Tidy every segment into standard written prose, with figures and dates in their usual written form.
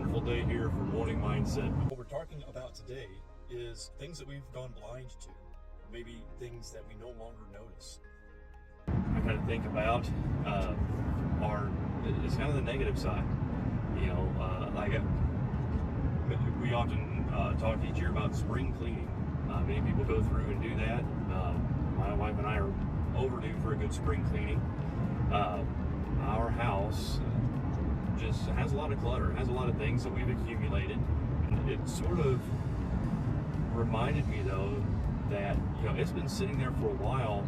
wonderful day here for Morning Mindset. What we're talking about today is things that we've gone blind to, maybe things that we no longer notice. I kind of think about it's kind of the negative side. We often talk each year about spring cleaning. Many people go through and do that. My wife and I are overdue for a good spring cleaning. Our house just has a lot of clutter, has a lot of things that we've accumulated. And it sort of reminded me though that it's been sitting there for a while,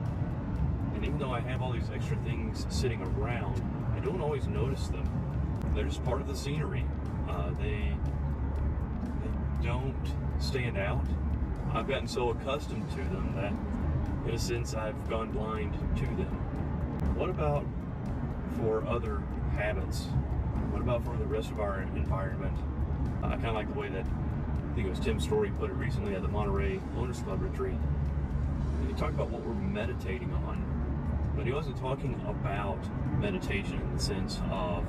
and even though I have all these extra things sitting around, I don't always notice them. They're just part of the scenery. They don't stand out. I've gotten so accustomed to them that in a sense I've gone blind to them. What about for other habits? What about for the rest of our environment? I kind of like the way that, I think it was Tim Story put it recently at the Monterey Owners Club retreat. He talked about what we're meditating on, but he wasn't talking about meditation in the sense of,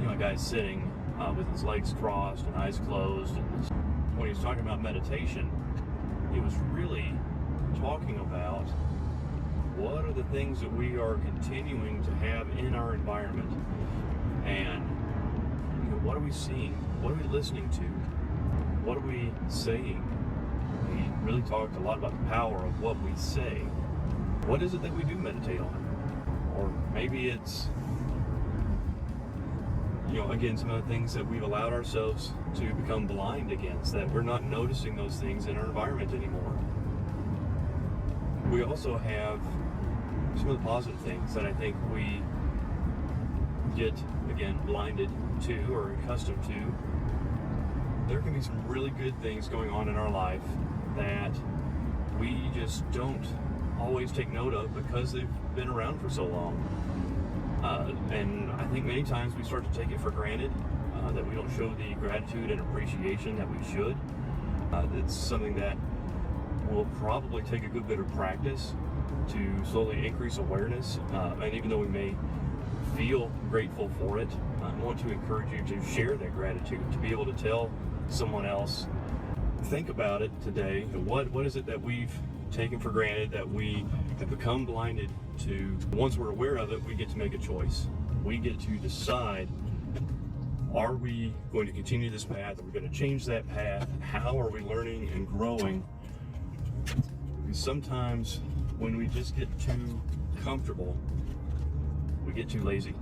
a guy sitting with his legs crossed and eyes closed. And when he was talking about meditation, he was really talking about what are the things that we are continuing to have in our environment, and what are we seeing, what are we listening to, what are we saying. We really talked a lot about the power of what we say. What is it that we do meditate on? Or maybe it's again, some of the things that we've allowed ourselves to become blind against, that we're not noticing those things in our environment anymore. We also have some of the positive things that I think we get, again, blinded to or accustomed to. There can be some really good things going on in our life that we just don't always take note of because they've been around for so long. And I think many times we start to take it for granted, that we don't show the gratitude and appreciation that we should. It's something that will probably take a good bit of practice to slowly increase awareness. And even though we may feel grateful for it, I want to encourage you to share that gratitude, to be able to tell someone else. Think about it today. What is it that we've taken for granted, that we have become blinded to? Once we're aware of it, we get to make a choice. We get to decide, are we going to continue this path? Are we going to change that path? How are we learning and growing? Because sometimes when we just get too comfortable, we get too lazy.